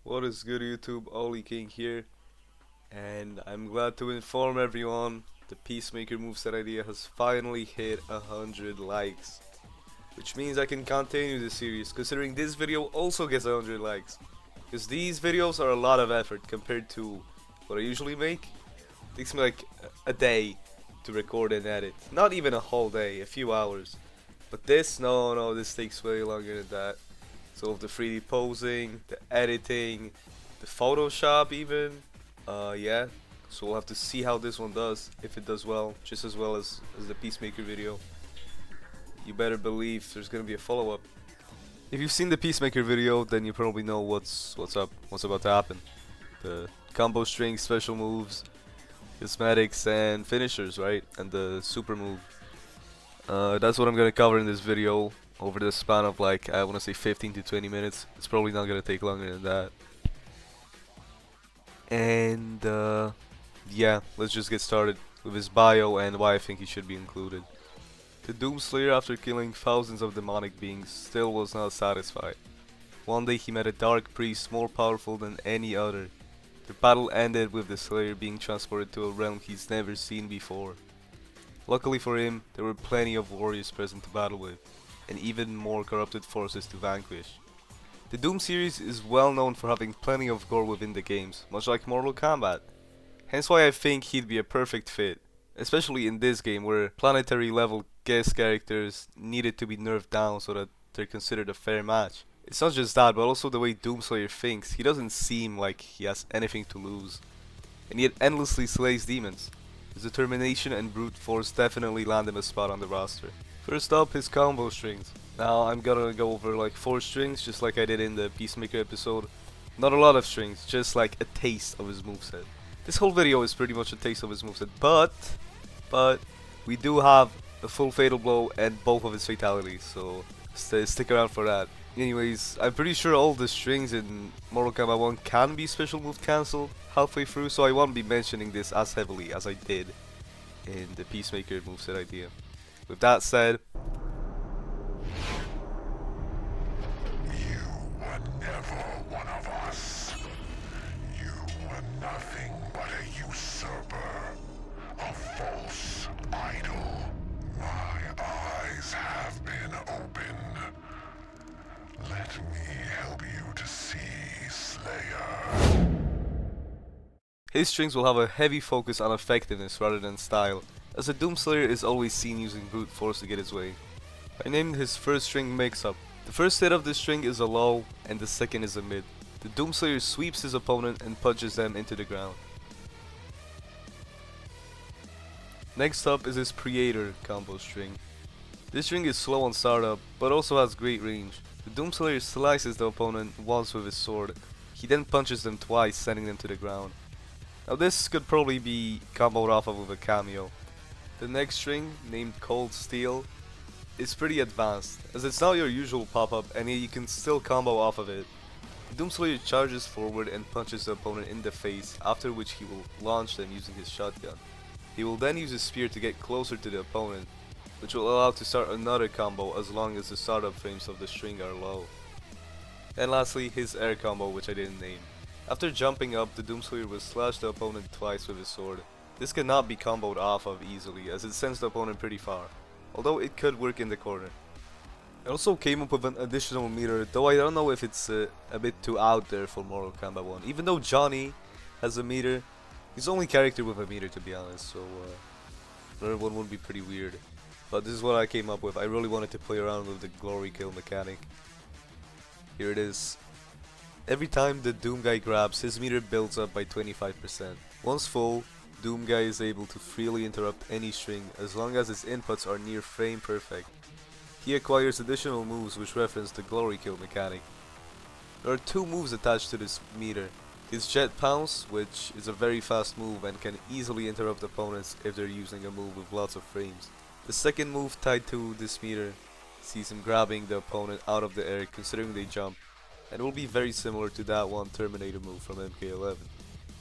What is good, YouTube? Oli King here, and I'm glad to inform everyone the Peacemaker moveset idea has finally hit 100 likes, which means I can continue the series considering this video also gets 100 likes, because these videos are a lot of effort compared to what I usually make. It takes me like a day to record and edit, not even a whole day, a few hours. But this, no, this takes way longer than that. So the 3D posing, the editing, the Photoshop even, yeah. So we'll have to see how this one does, if it does well, just as well as the Peacemaker video. You better believe there's gonna be a follow-up. If you've seen the Peacemaker video, then you probably know what's up, what's about to happen. The combo string, special moves, cosmetics, and finishers, right? And the super move. That's what I'm gonna cover in this video over the span of like, I wanna say 15 to 20 minutes. It's probably not gonna take longer than that. And yeah, let's just get started with his bio and why I think he should be included. The Doomslayer, after killing thousands of demonic beings, still was not satisfied. One day he met a dark priest more powerful than any other. The battle ended with the Slayer being transported to a realm he's never seen before. Luckily for him, there were plenty of warriors present to battle with, and even more corrupted forces to vanquish. The Doom series is well known for having plenty of gore within the games, much like Mortal Kombat. Hence why I think he'd be a perfect fit, especially in this game where planetary level guest characters needed to be nerfed down so that they're considered a fair match. It's not just that, but also the way Doomslayer thinks. He doesn't seem like he has anything to lose, and yet endlessly slays demons. His determination and brute force definitely land him a spot on the roster. First up, his combo strings. Now I'm gonna go over like 4 strings, just like I did in the Peacemaker episode. Not a lot of strings, just like a taste of his moveset. This whole video is pretty much a taste of his moveset, but we do have a full fatal blow and both of his fatalities, so stick around for that. Anyways, I'm pretty sure all the strings in Mortal Kombat 1 can be special move cancelled halfway through, so I won't be mentioning this as heavily as I did in the Peacemaker moveset idea. With that said, you were never one of us. You were nothing but a usurper, a false idol. My eyes have been opened. Let me help you to see, Slayer. his strings will have a heavy focus on effectiveness rather than style, as the Doomslayer is always seen using brute force to get his way. I named his first string Mix-Up. The first hit of this string is a low, and the second is a mid. The Doomslayer sweeps his opponent and punches them into the ground. Next up is his Creator combo string. This string is slow on startup, but also has great range. The Doomslayer slices the opponent once with his sword. He then punches them twice, sending them to the ground. Now this could probably be comboed off of with a cameo. The next string, named Cold Steel, is pretty advanced, as it's not your usual pop-up and yet you can still combo off of it. The Doomslayer charges forward and punches the opponent in the face, after which he will launch them using his shotgun. He will then use his spear to get closer to the opponent, which will allow to start another combo as long as the startup frames of the string are low. And lastly, his air combo, which I didn't name. After jumping up, the Doomslayer will slash the opponent twice with his sword. This cannot be comboed off of easily, as it sends the opponent pretty far, although it could work in the corner. I also came up with an additional meter, though I don't know if it's a bit too out there for Mortal Kombat 1. Even though Johnny has a meter, he's the only character with a meter, to be honest, so another one would be pretty weird. But this is what I came up with. I really wanted to play around with the glory kill mechanic. Here it is. Every time the Doom guy grabs, his meter builds up by 25%. Once full, Doom guy is able to freely interrupt any string as long as his inputs are near frame perfect. He acquires additional moves which reference the glory kill mechanic. There are 2 moves attached to this meter. His Jet Pounce, which is a very fast move and can easily interrupt opponents if they're using a move with lots of frames. The second move tied to this meter sees him grabbing the opponent out of the air considering they jump, and will be very similar to that one Terminator move from MK1.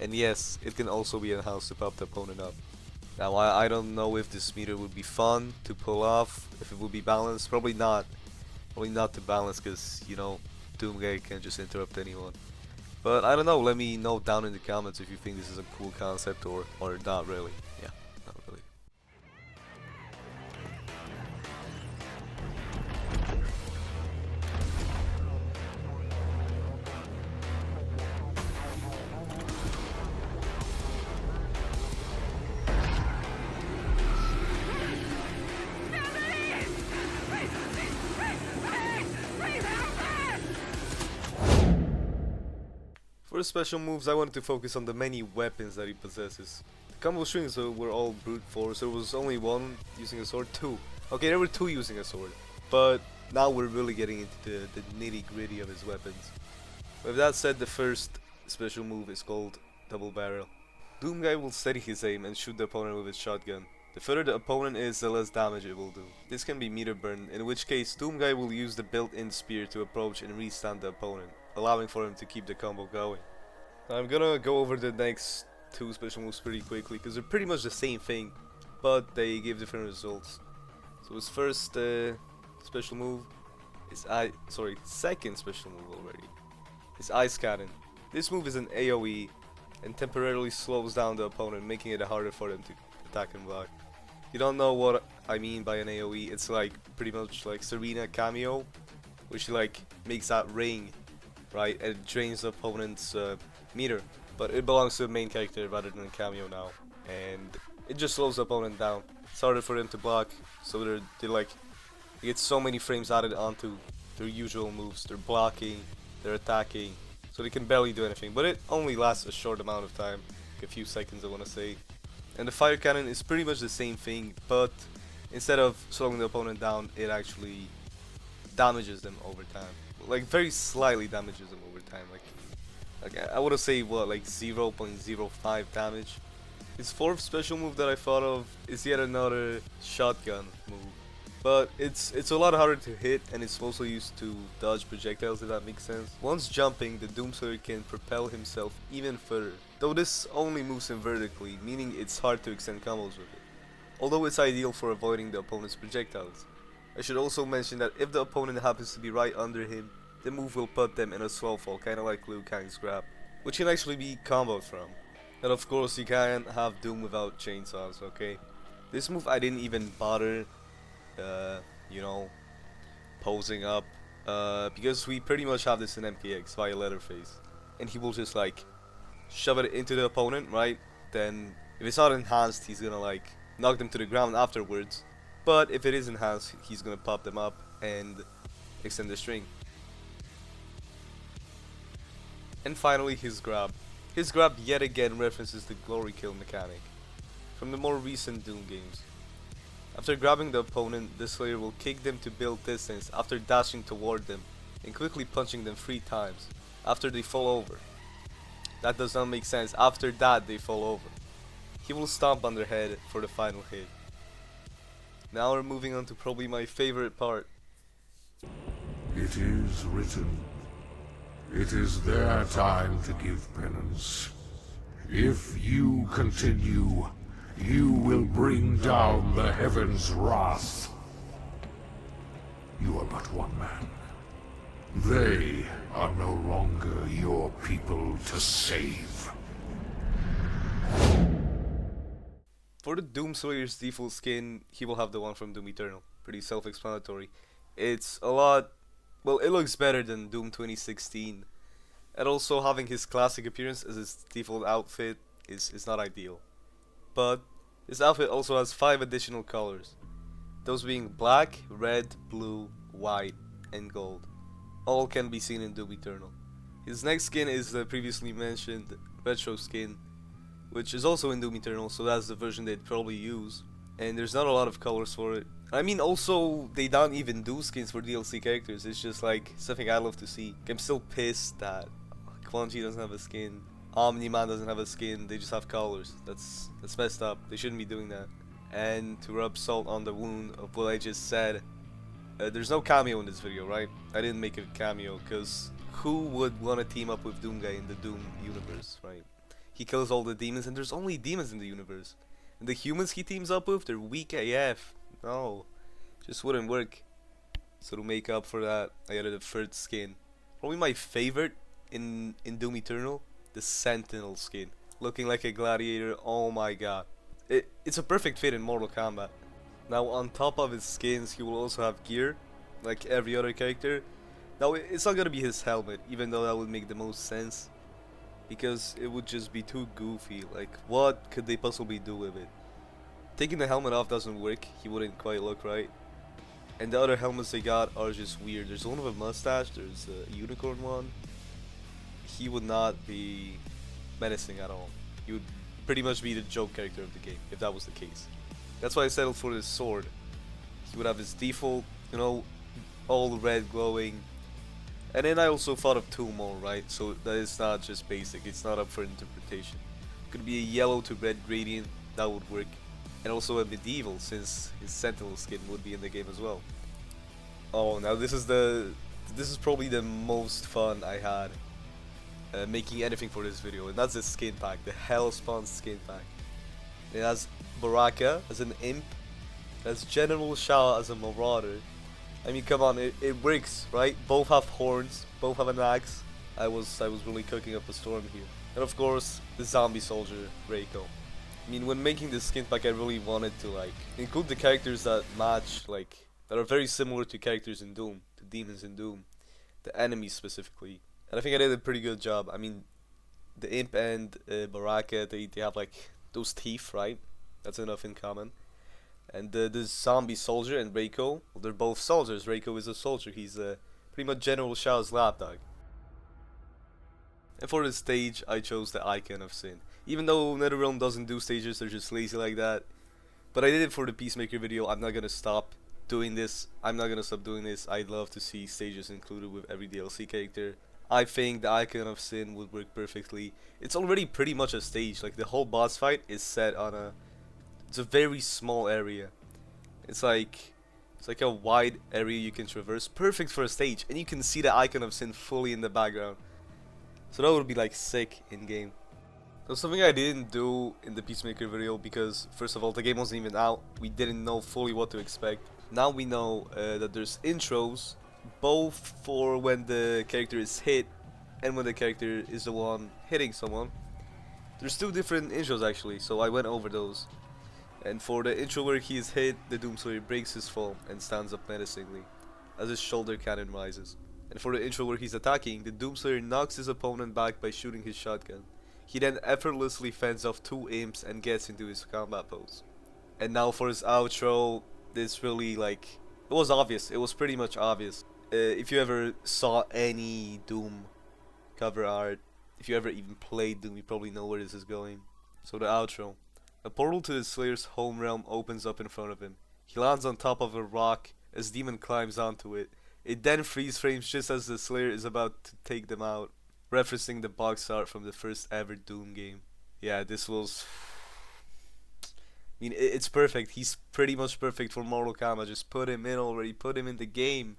And yes, it can also be enhanced to pop the opponent up. Now I don't know if this meter would be fun to pull off, if it would be balanced, probably not. Probably not to balance, because you know, Doom guy can just interrupt anyone. But I don't know, let me know down in the comments if you think this is a cool concept or not really. Yeah, not really. For the special moves, I wanted to focus on the many weapons that he possesses. The combo strings were all brute force, there was only one using a sword, two. Okay, there were two using a sword, but now we're really getting into the nitty gritty of his weapons. With that said, the first special move is called Double Barrel. Doomguy will steady his aim and shoot the opponent with his shotgun. The further the opponent is, the less damage it will do. This can be meter burn, in which case Doomguy will use the built-in spear to approach and re-stand the opponent, allowing for him to keep the combo going. I'm gonna go over the next two special moves pretty quickly, because they're pretty much the same thing, but they give different results. So his first special move is second special move already. Is Ice Cannon. This move is an AoE and temporarily slows down the opponent, making it harder for them to attack and block. You don't know what I mean by an AoE, it's like pretty much like Serena cameo, where she like makes that ring, right, and it drains the opponent's meter, but it belongs to the main character rather than a cameo now, and it just slows the opponent down. It's harder for them to block, so they get so many frames added onto their usual moves. They're blocking, they're attacking, so they can barely do anything, but it only lasts a short amount of time, like a few seconds I want to say. And the fire cannon is pretty much the same thing, but instead of slowing the opponent down, it actually damages them over time. Like very slightly damages them over time. Like I would say what, like 0.05 damage. His fourth special move that I thought of is yet another shotgun move. But it's a lot harder to hit, and it's also used to dodge projectiles, if that makes sense. Once jumping, the Doomslayer can propel himself even further, though this only moves him vertically, meaning it's hard to extend combos with it, although it's ideal for avoiding the opponent's projectiles. I should also mention that if the opponent happens to be right under him, the move will put them in a slow fall, kinda like Liu Kang's grab, which can actually be comboed from. And of course you can't have Doom without chainsaws, okay? This move I didn't even bother you know, posing up, because we pretty much have this in MKX via Leatherface, and he will just like shove it into the opponent, right? Then if it's not enhanced, he's gonna like knock them to the ground afterwards, but if it is enhanced, he's gonna pop them up and extend the string. And finally, his grab. His grab yet again references the glory kill mechanic from the more recent Doom games. After grabbing the opponent, the Slayer will kick them to build distance after dashing toward them and quickly punching them 3 times after they fall over. That does not make sense. After that they fall over. He will stomp on their head for the final hit. Now we're moving on to probably my favorite part. It is written. It is their time to give penance. If you continue, you will bring down the heavens' wrath. You are but one man. They are no longer your people to save. For the Doomslayer's default skin, he will have the one from Doom Eternal. Pretty self-explanatory. It's a lot, well, it looks better than Doom 2016. And also having his classic appearance as his default outfit is not ideal. But this outfit also has 5 additional colors, those being black, red, blue, white, and gold. All can be seen in Doom Eternal. His next skin is the previously mentioned retro skin, which is also in Doom Eternal, so that's the version they'd probably use. And there's not a lot of colors for it. I mean, also, they don't even do skins for DLC characters, it's just like something I love to see. I'm still pissed that Quan Chi doesn't have a skin, Omni-Man doesn't have a skin, they just have colors. That's messed up. They shouldn't be doing that. And to rub salt on the wound of what I just said, there's no cameo in this video, right? I didn't make a cameo because who would want to team up with Doomguy in the Doom universe, right? He kills all the demons and there's only demons in the universe. And the humans he teams up with, they're weak AF. No, just wouldn't work. So to make up for that, I added a third skin. Probably my favorite in Doom Eternal, the Sentinel skin, looking like a gladiator. Oh my god, it's a perfect fit in Mortal Kombat. Now on top of his skins, he will also have gear, like every other character. Now it's not gonna be his helmet, even though that would make the most sense, because it would just be too goofy. Like, what could they possibly do with it? Taking the helmet off doesn't work, he wouldn't quite look right. And the other helmets they got are just weird. There's one with a mustache, there's a unicorn one. He would not be menacing at all. He would pretty much be the joke character of the game, if that was the case. That's why I settled for this sword. He would have his default, you know, all red glowing. And then I also thought of two more, right? So that is not just basic, it's not up for interpretation. Could be a yellow to red gradient, that would work. And also a medieval, since his sentinel skin would be in the game as well. Oh, now this is probably the most fun I had making anything for this video, and that's the skin pack, the Hellspawn skin pack. It has Baraka as an imp, it has General Shah as a marauder. I mean, come on, it works, right? Both have horns, both have an axe. I was really cooking up a storm here. And of course, the zombie soldier, Reiko. I mean, when making this skin pack, I really wanted to like include the characters that match, like that are very similar to characters in Doom, to demons in Doom, the enemies specifically. And I think I did a pretty good job. I mean, the imp and Baraka, they have like those teeth, right? That's enough in common. And the zombie soldier and Reiko, well, they're both soldiers. Reiko is a soldier. He's pretty much General Shao's lapdog. And for the stage, I chose the Icon of Sin. Even though NetherRealm doesn't do stages, they're just lazy like that. But I did it for the Peacemaker video. I'm not gonna stop doing this. I'd love to see stages included with every DLC character. I think the Icon of Sin would work perfectly. It's already pretty much a stage. Like, the whole boss fight is set on it's a very small area. It's like a wide area you can traverse, perfect for a stage, and you can see the Icon of Sin fully in the background. So that would be like sick in game. There's something I didn't do in the Peacemaker video because, first of all, the game wasn't even out. We didn't know fully what to expect. Now we know that there's intros, both for when the character is hit and when the character is the one hitting someone. There's two different intros actually, so I went over those. And for the intro where he is hit, the Doomslayer breaks his fall and stands up menacingly as his shoulder cannon rises. And for the intro where he's attacking, the Doomslayer knocks his opponent back by shooting his shotgun. He then effortlessly fends off two imps and gets into his combat pose. And now for his outro, this really, like, it was obvious, it was pretty much obvious. If you ever saw any Doom cover art, if you ever even played Doom, you probably know where this is going. So the outro. A portal to the Slayer's home realm opens up in front of him. He lands on top of a rock as Demon climbs onto it. It then freeze frames just as the Slayer is about to take them out, referencing the box art from the first ever Doom game. Yeah, this was... I mean, it's perfect. He's pretty much perfect for Mortal Kombat. Just put him in already. Put him in the game.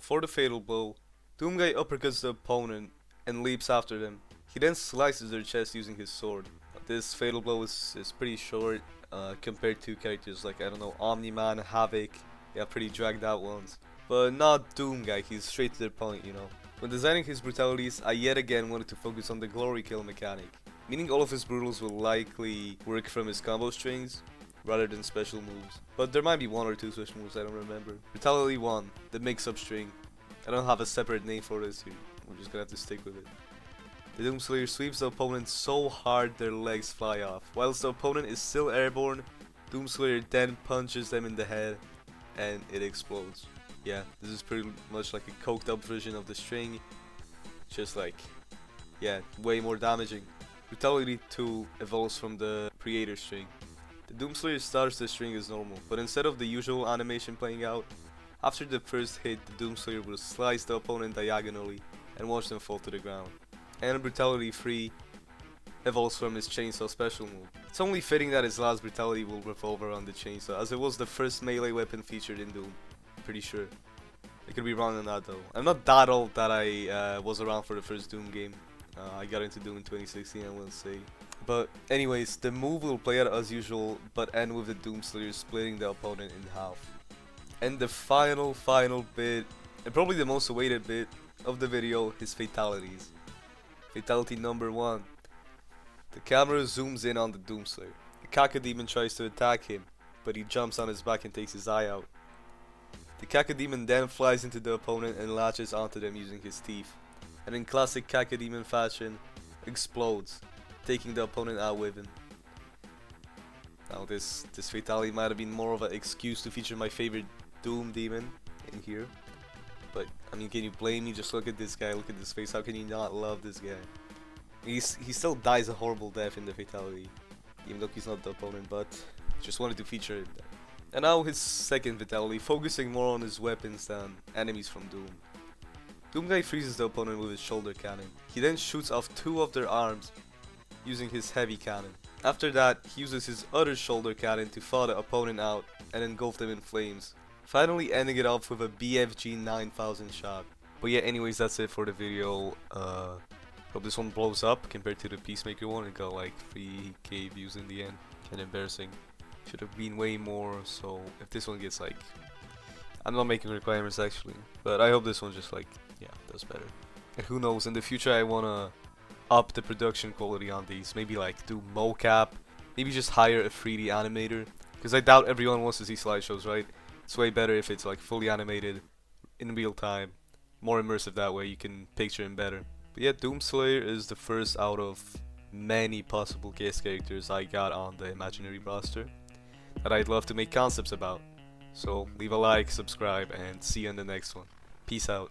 For the fatal blow, Doomguy uppercuts the opponent and leaps after them. He then slices their chest using his sword. This fatal blow is pretty short compared to characters like, I don't know, Omni-Man, Havoc, yeah, pretty dragged out ones. But not Doomguy, he's straight to the point, you know. When designing his brutalities, I yet again wanted to focus on the glory kill mechanic, meaning all of his brutals will likely work from his combo strings rather than special moves. But there might be one or two special moves I don't remember. Brutality 1, the mix-up string. I don't have a separate name for this here. We're just gonna have to stick with it. The Doomslayer sweeps the opponent so hard their legs fly off. Whilst the opponent is still airborne, Doomslayer then punches them in the head and it explodes. Yeah, this is pretty much like a coked up version of the string. Just like, yeah, way more damaging. Brutality 2 evolves from the Creator string. The Doomslayer starts the string as normal, but instead of the usual animation playing out, after the first hit, the Doomslayer will slice the opponent diagonally and watch them fall to the ground. And Brutality 3 evolves from his chainsaw special move. It's only fitting that his last brutality will revolve around the chainsaw, as it was the first melee weapon featured in Doom. I'm pretty sure. I could be wrong on that though. I'm not that old that I was around for the first Doom game. I got into Doom in 2016, I will say. But anyways, the move will play out as usual, but end with the Doomslayer splitting the opponent in half. And the final bit, and probably the most awaited bit of the video, his fatalities. Fatality number 1. The camera zooms in on the Doomslayer. The Cacodemon tries to attack him, but he jumps on his back and takes his eye out. The Cacodemon then flies into the opponent and latches onto them using his teeth, and in classic Cacodemon fashion, explodes, taking the opponent out with him. Now this fatality might have been more of an excuse to feature my favorite Doom demon in here, but I mean, can you blame me? Just look at this guy, look at this face, how can you not love this guy? He still dies a horrible death in the fatality, even though he's not the opponent, but just wanted to feature it there. And now his second fatality, focusing more on his weapons than enemies from Doom. Doom guy freezes the opponent with his shoulder cannon. He then shoots off 2 of their arms using his heavy cannon. After that, he uses his other shoulder cannon to thaw the opponent out and engulf them in flames, finally ending it off with a BFG 9000 shot. But yeah, anyways, that's it for the video. Hope this one blows up compared to the Peacemaker one. It got like 3k views in the end. Kinda embarrassing. Should have been way more, so if this one gets like... I'm not making requirements actually, but I hope this one just like, yeah, does better. And who knows, in the future I wanna up the production quality on these. Maybe like do mocap, maybe just hire a 3D animator, because I doubt everyone wants to see slideshows, right? It's way better if it's like fully animated in real time, more immersive that way, you can picture him better. But yeah, Doomslayer is the first out of many possible guest characters I got on the imaginary roster that I'd love to make concepts about. So leave a like, subscribe, and see you in the next one. Peace out.